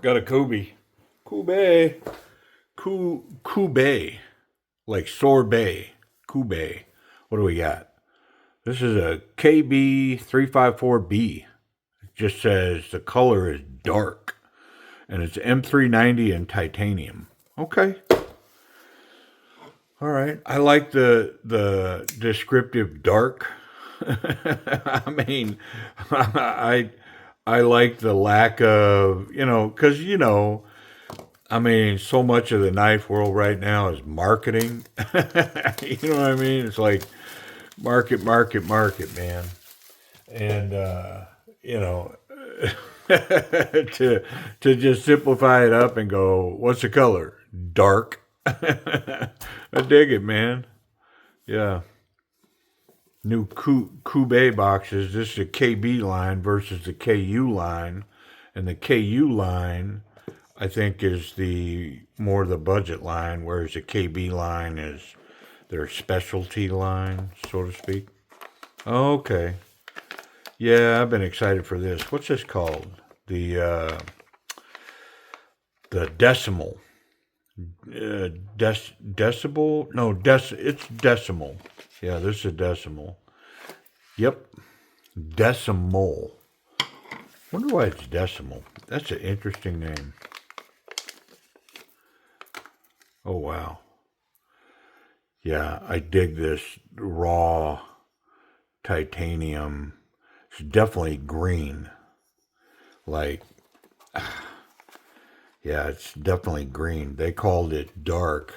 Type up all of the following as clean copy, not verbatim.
Got a Kubey. Kubey. Kubey. Like sorbet. Kubey. What do we got? This is a KB354B. It just says the color is dark. And it's M390 in titanium. Okay. All right. I like the descriptive dark. I mean, I like the lack of, because, I mean, so much of the knife world right now is marketing. You know what I mean? It's like market, market, market, man. And, you know, to just simplify it up and go, what's the color? Dark. I dig it, man. Yeah. New Kubey boxes. This is a KB line versus the KU line. And the KU line, I think, is the more the budget line, whereas the KB line is their specialty line, so to speak. Okay. Yeah, I've been excited for this. What's this called? The decimal. Decibel? No, it's decimal. Yeah, this is a decimal. Yep, decimal. Wonder why it's decimal. That's an interesting name. Oh, wow. Yeah, I dig this raw titanium. It's definitely green. Like, yeah, it's definitely green. They called it dark,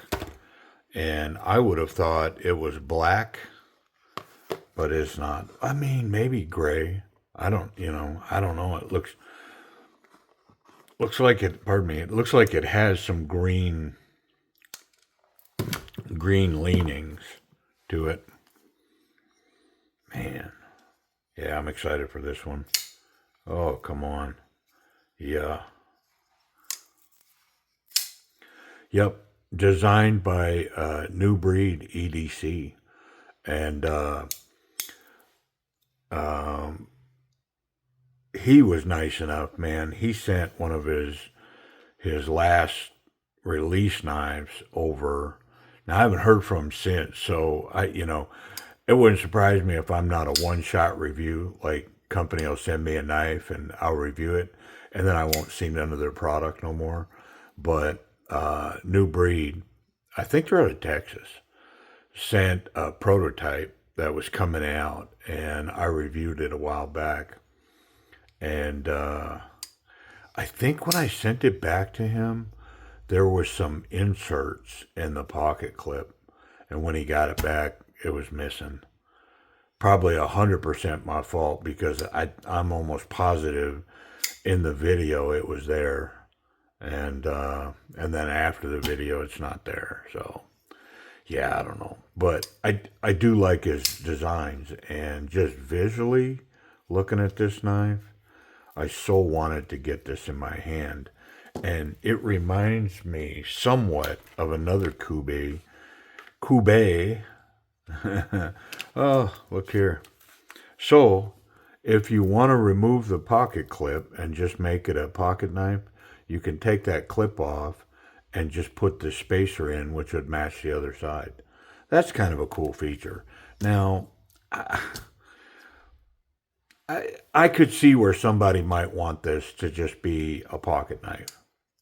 and I would have thought it was black, but it's not. I mean, maybe gray. I don't know. It looks like it. Pardon me. It looks like it has some green leanings to it. Man, yeah, I'm excited for this one. Oh, come on. Yeah. Yep. Designed by New Breed EDC. And um, he was nice enough, man. He sent one of his last release knives over. Now I haven't heard from him since, so it wouldn't surprise me if I'm not a one-shot review. Like, company will send me a knife and I'll review it, and then I won't see none of their product no more. But New Breed, I think they're out of Texas, sent a prototype that was coming out, and I reviewed it a while back. And I think when I sent it back to him, there was some inserts in the pocket clip, and when he got it back, it was missing. Probably 100% my fault, because I'm almost positive in the video it was there, and then after the video it's not there. So yeah, I don't know, but I do like his designs, and just visually looking at this knife, I so wanted to get this in my hand. And it reminds me somewhat of another Kubey. Oh, look here. So, if you want to remove the pocket clip and just make it a pocket knife, you can take that clip off and just put the spacer in, which would match the other side. That's kind of a cool feature. Now, I could see where somebody might want this to just be a pocket knife,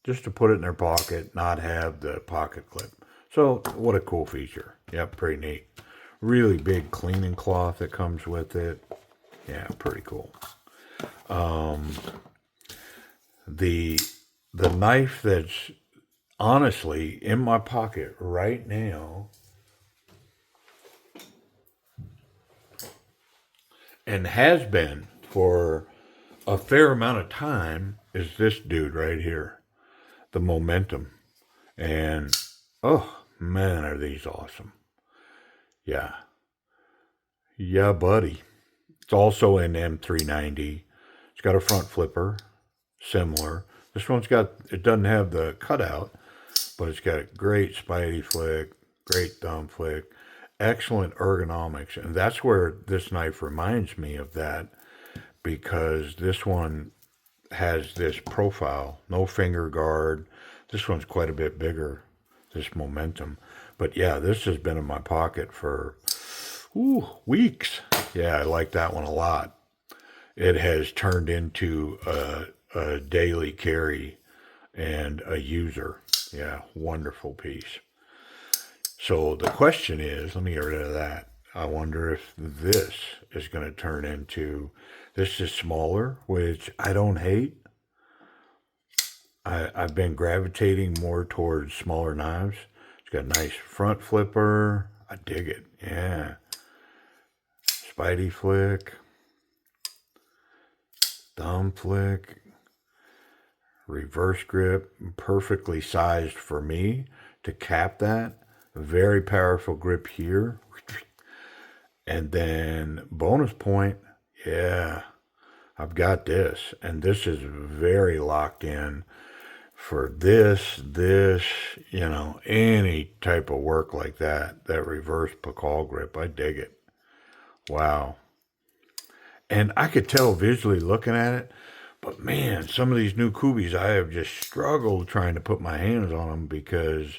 just to put it in their pocket, not have the pocket clip. So what a cool feature. Yep, pretty neat. Really big cleaning cloth that comes with it. Yeah, pretty cool. The knife that's honestly in my pocket right now, and has been for a fair amount of time, is this dude right here, the Momentum. And oh man, are these awesome. Yeah, buddy. It's also in M390. It's got a front flipper, similar. This one's it doesn't have the cutout, but it's got a great spidey flick, great thumb flick, excellent ergonomics. And that's where this knife reminds me of that, because this one has this profile, no finger guard. This one's quite a bit bigger, this Momentum. But yeah, this has been in my pocket for weeks. Yeah, I like that one a lot. It has turned into a daily carry and a user. Yeah, wonderful piece. So the question is, let me get rid of that. I wonder if this is going to turn into, this is smaller, which I don't hate. I've been gravitating more towards smaller knives. It's got a nice front flipper. I dig it. Yeah. Spidey flick. Thumb flick. Reverse grip. Perfectly sized for me to cap that. Very powerful grip here. And then bonus point. Yeah. I've got this. And this is very locked in for this, any type of work like that, that reverse Pakal grip. I dig it. Wow. And I could tell visually looking at it, but man, some of these new Kubeys, I have just struggled trying to put my hands on them because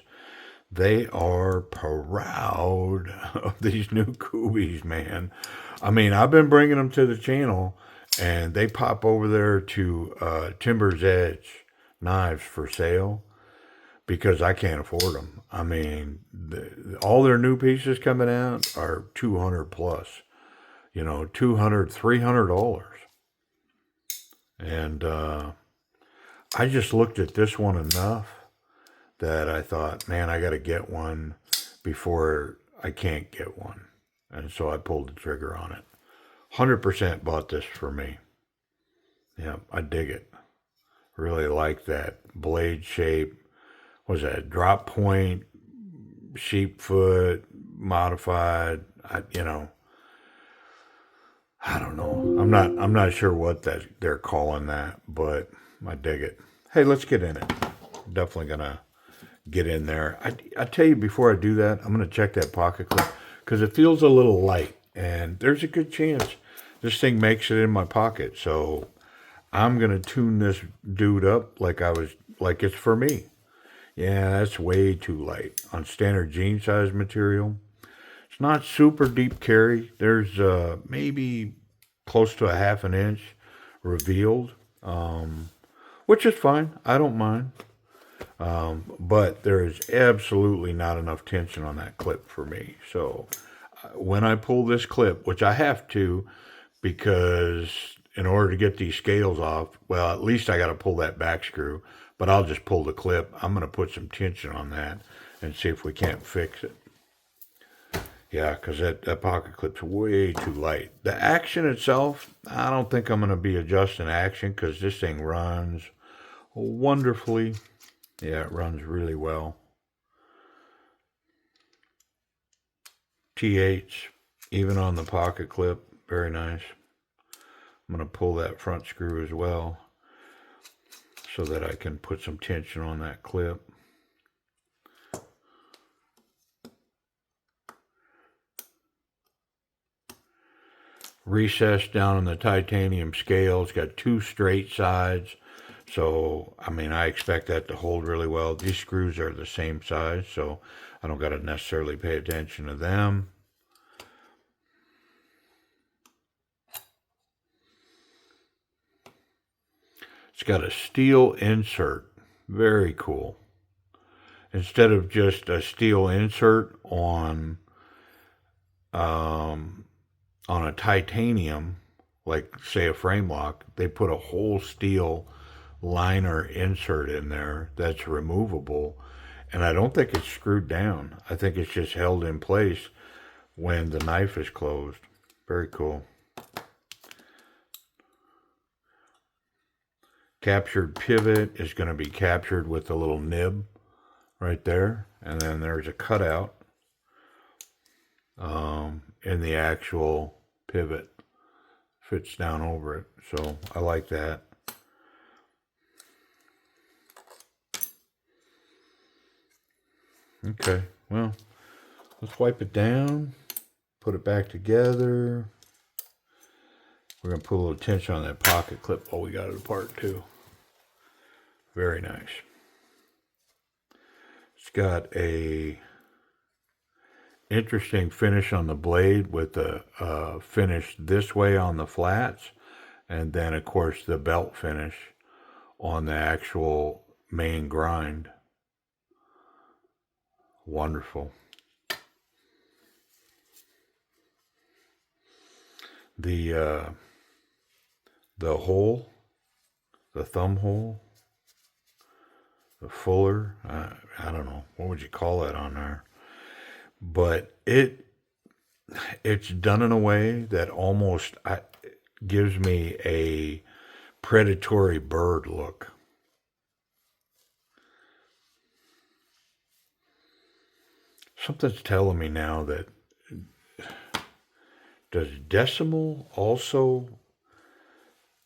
they are proud of these new Kubeys, man. I mean, I've been bringing them to the channel and they pop over there to Timber's Edge knives for sale because I can't afford them. I mean, all their new pieces coming out are 200 plus, $200, $300. And I just looked at this one enough that I thought, man, I got to get one before I can't get one. And so I pulled the trigger on it. 100% bought this for me. Yeah, I dig it. Really like that blade shape. Was that drop point, sheep foot, modified? I don't know. I'm not sure what that they're calling that, but I dig it. Hey, let's get in it. Definitely gonna get in there. I tell you before I do that, I'm gonna check that pocket clip because it feels a little light, and there's a good chance this thing makes it in my pocket. So I'm gonna tune this dude up like it's for me. Yeah, that's way too light on standard jean size material. It's not super deep carry. There's maybe close to a half an inch revealed, which is fine. I don't mind. But there is absolutely not enough tension on that clip for me. So when I pull this clip, which I have to, because in order to get these scales off, well, at least I got to pull that back screw, but I'll just pull the clip. I'm going to put some tension on that and see if we can't fix it. Yeah, because that pocket clip's way too light. The action itself, I don't think I'm going to be adjusting action because this thing runs wonderfully. Yeah, it runs really well. TH, even on the pocket clip, very nice. I'm going to pull that front screw as well so that I can put some tension on that clip. Recess down on the titanium scale. It's got two straight sides. So, I mean, I expect that to hold really well. These screws are the same size, so I don't got to necessarily pay attention to them. It's got a steel insert. Very cool. Instead of just a steel insert on a titanium, like say a frame lock, they put a whole steel liner insert in there that's removable, and I don't think it's screwed down. I think it's just held in place when the knife is closed. Very cool. Captured pivot is going to be captured with a little nib right there, and then there's a cutout in the actual pivot. Fits down over it, so I like that. Okay, well, let's wipe it down, put it back together. We're going to put a little tension on that pocket clip while we got it apart too. Very nice. It's got a interesting finish on the blade with the finish this way on the flats, and then of course the belt finish on the actual main grind. Wonderful. The hole, the thumb hole, the fuller, I don't know, what would you call that on there? But it's done in a way that almost gives me a predatory bird look. Something's telling me now that, does decimal also,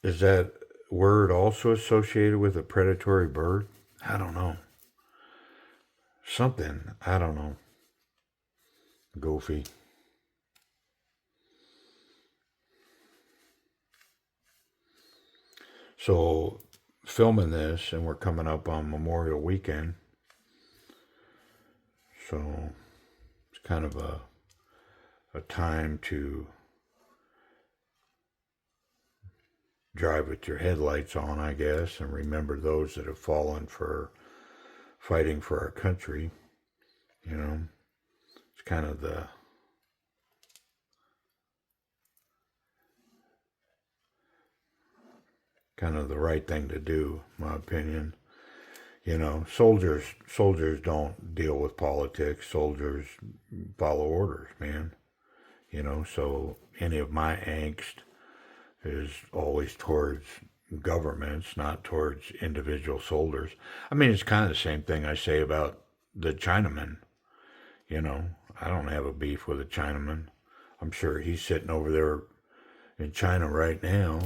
is that word also associated with a predatory bird? I don't know. Something, I don't know. Goofy. So, filming this, and we're coming up on Memorial Weekend. So, it's kind of a time to drive with your headlights on, I guess, and remember those that have fallen for fighting for our country. You know, it's kind of the right thing to do, in my opinion. You know, soldiers don't deal with politics. Soldiers follow orders, man. You know, so any of my angst is always towards governments, not towards individual soldiers. I mean, it's kind of the same thing I say about the Chinaman. You know, I don't have a beef with a Chinaman. I'm sure he's sitting over there in China right now,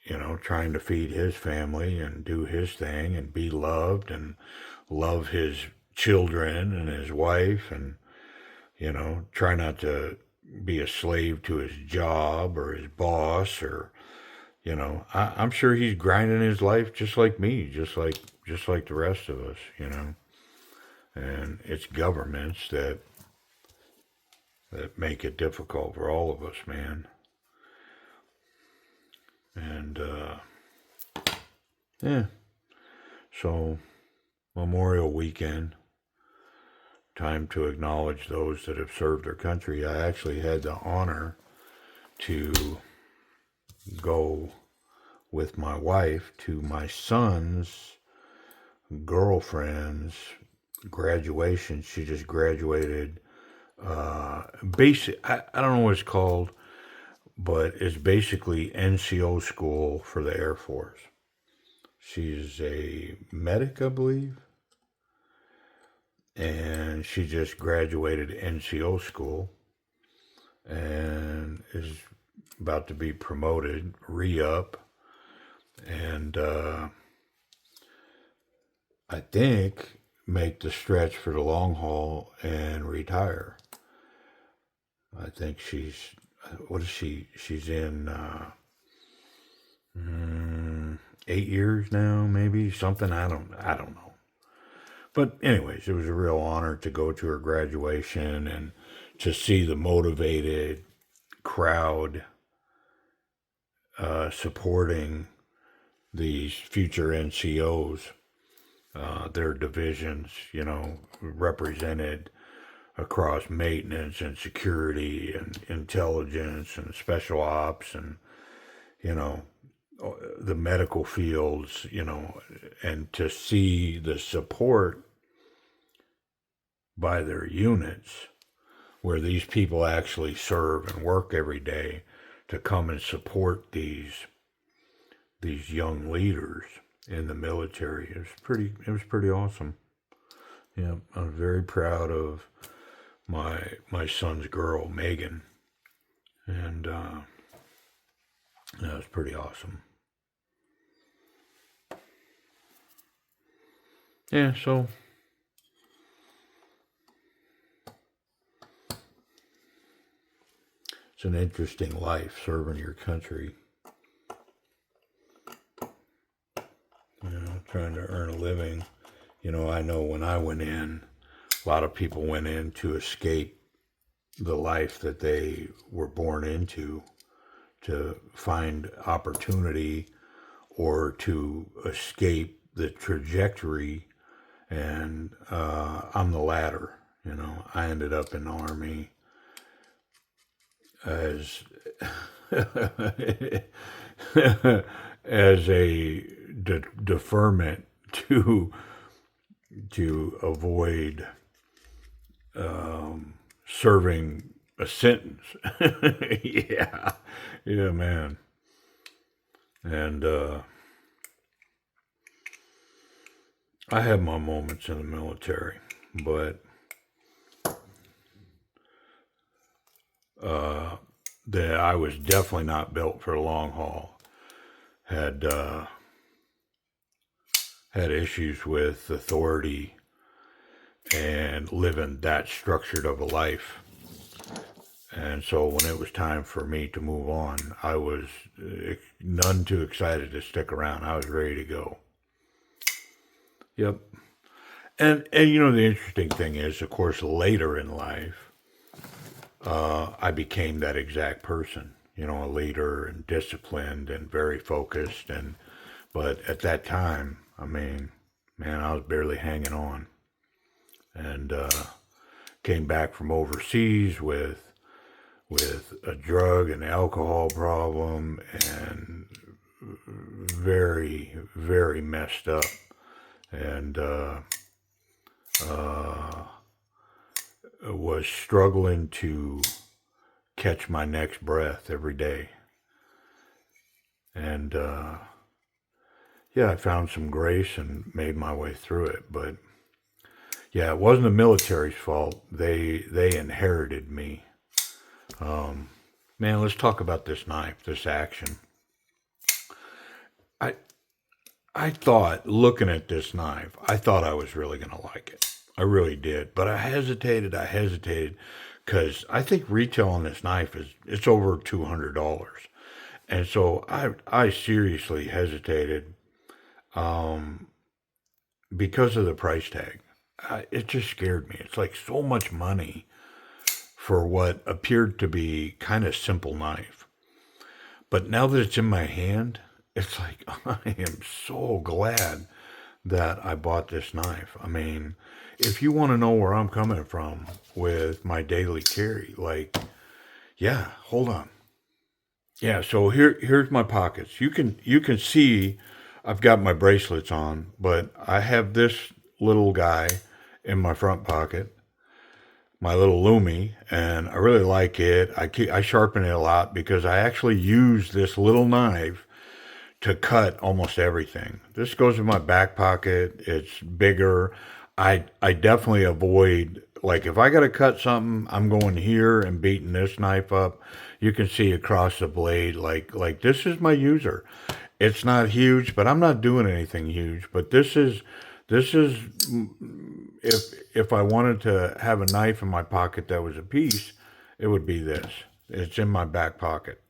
you know, trying to feed his family and do his thing and be loved and love his children and his wife and, you know, try not to be a slave to his job or his boss or, you know, I'm sure he's grinding his life just like me, just like the rest of us, you know. And it's governments that make it difficult for all of us, man. And yeah, so Memorial Weekend, time to acknowledge those that have served their country. I actually had the honor to go with my wife to my son's girlfriend's graduation. She just graduated. I don't know what it's called, but it's basically NCO school for the Air Force. She's a medic, I believe, and she just graduated NCO school and is about to be promoted, re-up, and I think make the stretch for the long haul and retire. I think what is she? She's in 8 years now, maybe something. I don't know. But anyways, it was a real honor to go to her graduation and to see the motivated crowd supporting these future NCOs, their divisions, you know, represented across maintenance and security and intelligence and special ops and, you know, the medical fields, you know, and to see the support by their units where these people actually serve and work every day to come and support these young leaders in the military. It was pretty awesome. Yeah, I'm very proud of my son's girl, Megan. And that was pretty awesome. Yeah, so It's an interesting life, serving your country. Trying to earn a living. I know when I went in, a lot of people went in to escape the life that they were born into, to find opportunity or to escape the trajectory. And I'm the latter. I ended up in the Army as as a deferment to avoid serving a sentence. Yeah, yeah, man. And I have my moments in the military, but that I was definitely not built for the long haul. Had issues with authority and living that structured of a life. And so when it was time for me to move on, I was none too excited to stick around. I was ready to go. Yep. And the interesting thing is, of course, later in life, I became that exact person. A leader and disciplined and very focused. But at that time, I mean, man, I was barely hanging on. And came back from overseas with a drug and alcohol problem, and very, very messed up. And was struggling to catch my next breath every day. And yeah, I found some grace and made my way through it. But yeah, it wasn't the military's fault. They inherited me. Man, let's talk about this knife, this action. I thought, looking at this knife, I thought I was really going to like it. I really did. But I hesitated, because I think retail on this knife it's over $200. And so I seriously hesitated because of the price tag. It just scared me. It's like so much money for what appeared to be kind of simple knife. But now that it's in my hand, it's like I am so glad that I bought this knife. I mean, if you want to know where I'm coming from with my daily carry, like, yeah, hold on. Yeah, so here's my pockets. You can see I've got my bracelets on, but I have this little guy in my front pocket, my little Lumi, and I really like it. I sharpen it a lot because I actually use this little knife to cut almost everything. This goes in my back pocket. It's bigger. I definitely avoid, like, if I got to cut something, I'm going here and beating this knife up. You can see across the blade, like this is my user. It's not huge, but I'm not doing anything huge. But this is if I wanted to have a knife in my pocket that was a piece, it would be this. It's in my back pocket.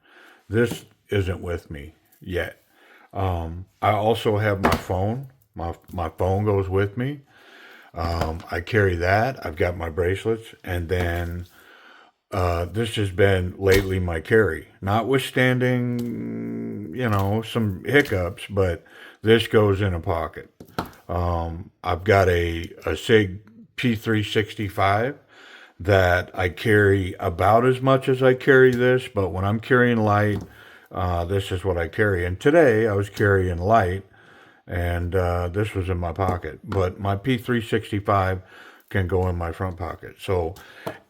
This isn't with me yet. I also have my phone. My phone goes with me. I carry that. I've got my bracelets, and then this has been lately my carry, notwithstanding some hiccups, but this goes in a pocket. I've got a Sig P365 that I carry about as much as I carry this, but when I'm carrying light, this is what I carry. And today I was carrying light, and this was in my pocket. But my P365 can go in my front pocket. So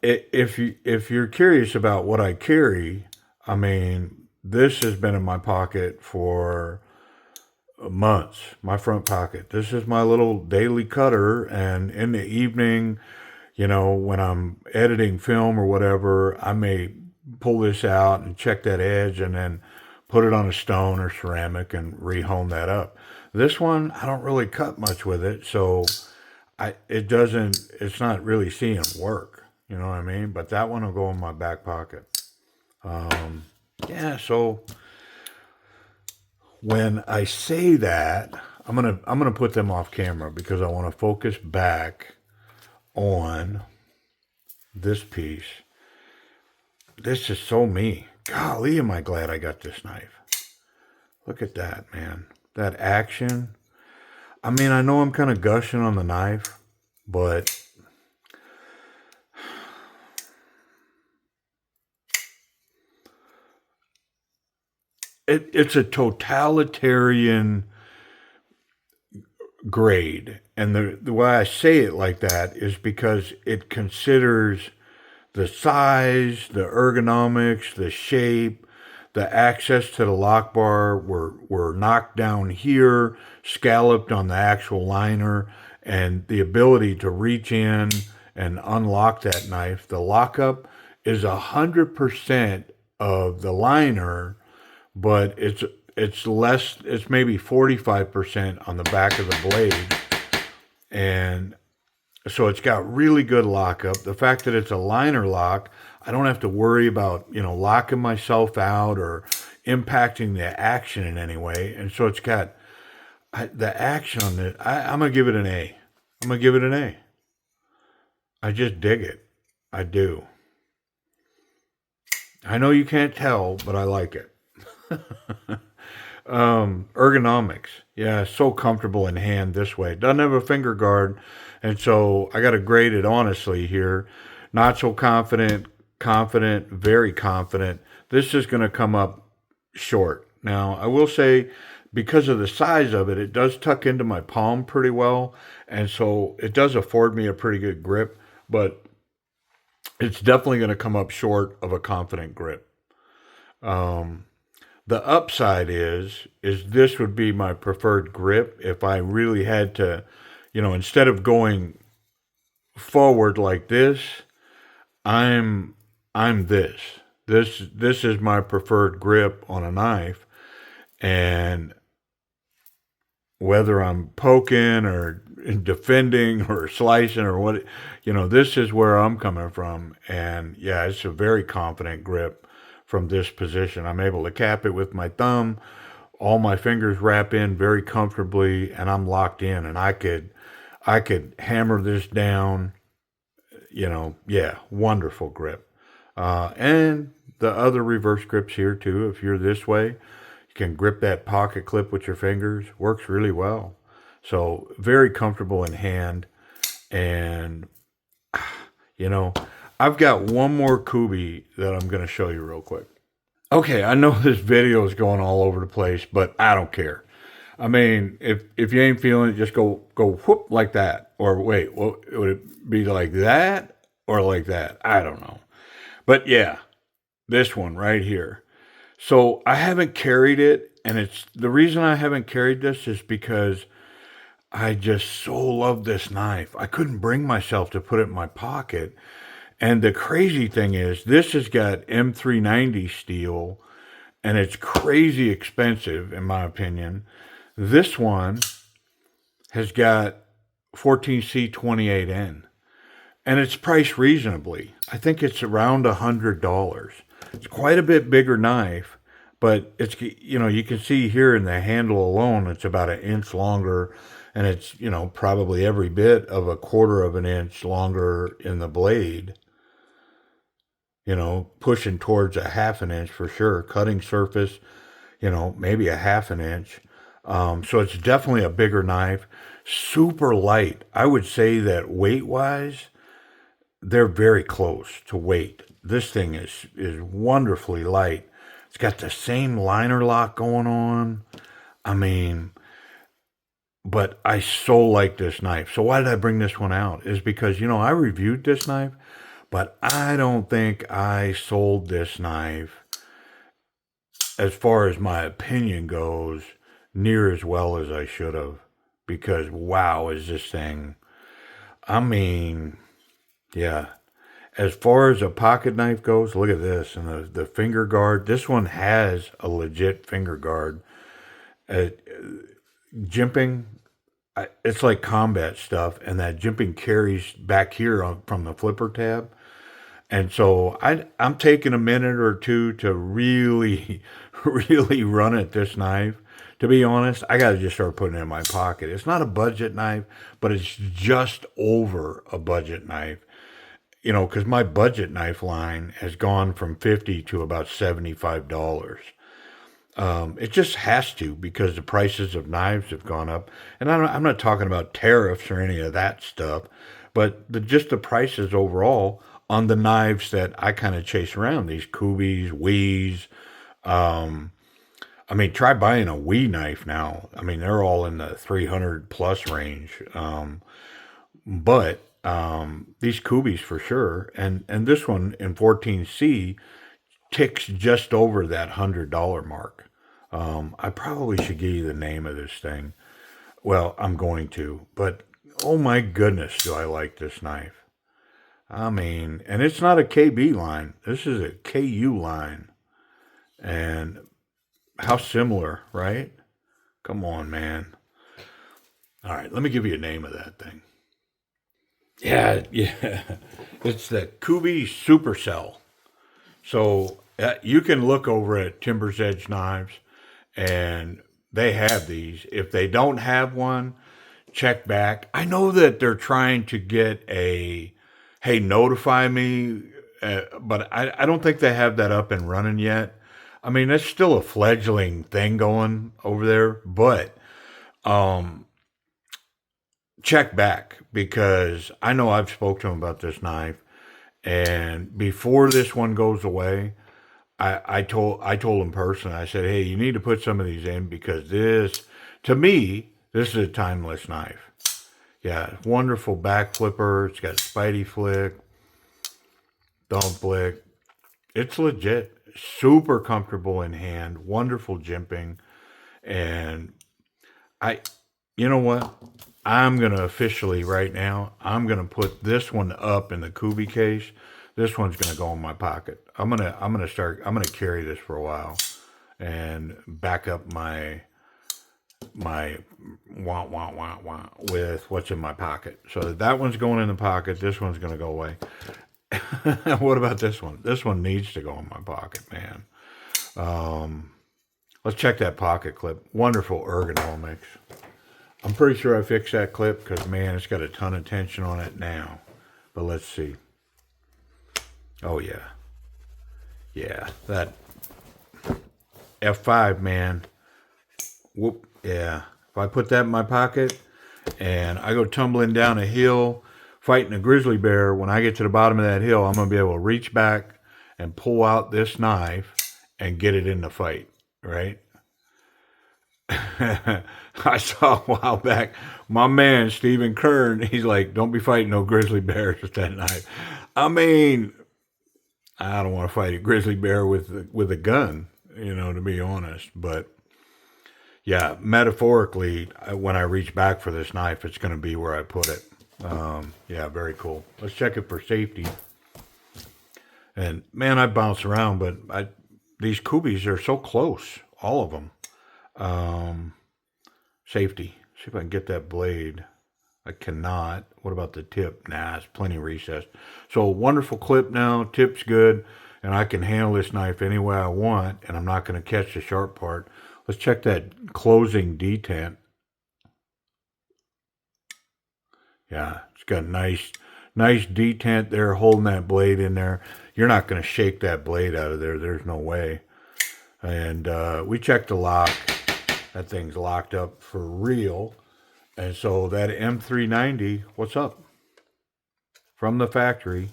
if you're curious about what I carry, I mean, this has been in my pocket for months, my front pocket. This is my little daily cutter, and in the evening, when I'm editing film or whatever, I may pull this out and check that edge and then put it on a stone or ceramic and rehome that up. This one, I don't really cut much with it, so it's not really seeing work, you know what I mean? But that one will go in my back pocket. Yeah, so when I say that, I'm gonna put them off camera because I want to focus back on this piece. This is so me. Golly, am I glad I got this knife. Look at that, man. That action. I mean, I know I'm kind of gushing on the knife, but it's a totalitarian grade. And the way I say it like that is because it considers the size, the ergonomics, the shape, the access to the lock bar were knocked down here, scalloped on the actual liner, and the ability to reach in and unlock that knife. The lockup is 100% of the liner, but it's less. It's maybe 45% on the back of the blade, and so it's got really good lockup. The fact that it's a liner lock, I don't have to worry about, locking myself out or impacting the action in any way. And so it's got the action on it. I'm going to give it an A. I'm going to give it an A. I just dig it. I do. I know you can't tell, but I like it. Ergonomics. Yeah, so comfortable in hand this way. Doesn't have a finger guard. And so I got to grade it honestly here. Not so confident, confident, very confident. This is going to come up short. Now, I will say, because of the size of it, it does tuck into my palm pretty well. And so it does afford me a pretty good grip, but it's definitely going to come up short of a confident grip. The upside is this would be my preferred grip if I really had to, instead of going forward like this, I'm I'm this. This is my preferred grip on a knife, and whether I'm poking or defending or slicing or what, this is where I'm coming from. And yeah, it's a very confident grip from this position. I'm able to cap it with my thumb. All my fingers wrap in very comfortably, and I'm locked in. And I could hammer this down. Yeah, wonderful grip. And the other reverse grips here too. If you're this way, you can grip that pocket clip with your fingers. Works really well. So very comfortable in hand. And you know, I've got one more Kubey that I'm going to show you real quick. Okay, I know this video is going all over the place, but I don't care. I mean, if you ain't feeling it, just go whoop like that. Or wait, what would it be, like that or like that? I don't know. But yeah, this one right here. So I haven't carried it, and it's the reason I haven't carried this is because I just so love this knife. I couldn't bring myself to put it in my pocket. And the crazy thing is, this has got M390 steel, and it's crazy expensive, in my opinion. This one has got 14C28N, and it's priced reasonably. I think it's around $100. It's quite a bit bigger knife, but you can see here in the handle alone, it's about an inch longer, and it's, probably every bit of a quarter of an inch longer in the blade, pushing towards a half an inch for sure. Cutting surface, maybe a half an inch. So it's definitely a bigger knife, super light. I would say that weight wise, they're very close to weight. This thing is wonderfully light. It's got the same liner lock going on. I mean, but I so like this knife. So why did I bring this one out? Is because, I reviewed this knife, but I don't think I sold this knife, as far as my opinion goes, near as well as I should have. Because wow, is this thing. I mean, yeah. As far as a pocket knife goes, look at this. And the finger guard, this one has a legit finger guard. Jimping, it's like combat stuff. And that jimping carries back here from the flipper tab. And so I'm taking a minute or two to really, really run at this knife. To be honest, I got to just start putting it in my pocket. It's not a budget knife, but it's just over a budget knife. Because my budget knife line has gone from 50 to about $75. It just has to because the prices of knives have gone up, and I'm not talking about tariffs or any of that stuff, but just the prices overall on the knives that I kind of chase around. These Kubeys, Wees. I mean, try buying a Wee knife now. I mean, they're all in the 300 plus range. But these Kubeys for sure, and this one in 14C ticks just over that $100 mark. I probably should give you the name of this thing. Well, I'm going to, but oh my goodness, do I like this knife. I mean, and it's not a KB line. This is a KU line. And how similar, right? Come on, man. All right, let me give you a name of that thing. Yeah, yeah. It's the Kubey Supercell. So you can look over at Timber's Edge Knives, and they have these. If they don't have one, check back. I know that they're trying to get a, hey, notify me, but I don't think they have that up and running yet. I mean, it's still a fledgling thing going over there, but check back because I know I've spoke to them about this knife, and before this one goes away, I told him personally. I said, hey, you need to put some of these in because this, to me, this is a timeless knife. Yeah, wonderful back flipper. It's got Spidey flick, thumb flick. It's legit. Super comfortable in hand. Wonderful jimping. And I, you know what? I'm gonna officially right now. I'm gonna put this one up in the Kubey case. This one's gonna go in my pocket. I'm gonna carry this for a while and back up my wah with what's in my pocket. So that one's going in the pocket. This one's gonna go away. What about this one? This one needs to go in my pocket, man. Let's check that pocket clip. Wonderful ergonomics. I'm pretty sure I fixed that clip because, man, it's got a ton of tension on it now. But let's see. Oh, yeah. Yeah, that F5, man. Whoop, yeah. If I put that in my pocket and I go tumbling down a hill fighting a grizzly bear, when I get to the bottom of that hill, I'm going to be able to reach back and pull out this knife and get it in the fight, right? I saw a while back, my man, Stephen Kern, he's like, don't be fighting no grizzly bears with that knife. I mean, I don't want to fight a grizzly bear with a gun, to be honest. But yeah, metaphorically, when I reach back for this knife, it's going to be where I put it. Yeah, very cool. Let's check it for safety. And man, I bounce around, but these Kubeys are so close, all of them. Safety. See if I can get that blade. I cannot. What about the tip? Nah, it's plenty recessed. So wonderful clip now. Tip's good. And I can handle this knife any way I want. And I'm not going to catch the sharp part. Let's check that closing detent. Yeah, it's got nice detent there holding that blade in there. You're not going to shake that blade out of there. There's no way. And we checked the lock. That thing's locked up for real. And so that M390, what's up? From the factory.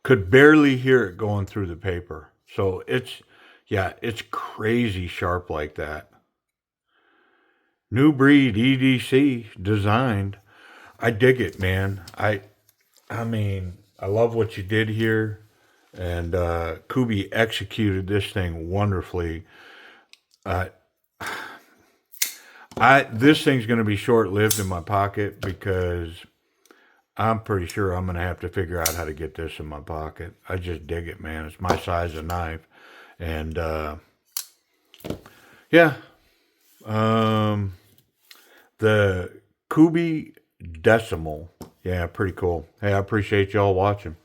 Could barely hear it going through the paper. So it's crazy sharp like that. New breed EDC designed. I dig it, man. I mean, I love what you did here. And Kubey executed this thing wonderfully. This thing's going to be short-lived in my pocket because I'm pretty sure I'm going to have to figure out how to get this in my pocket. I just dig it, man. It's my size of knife. And yeah, the Kubey Decimal. Yeah, pretty cool. Hey, I appreciate y'all watching.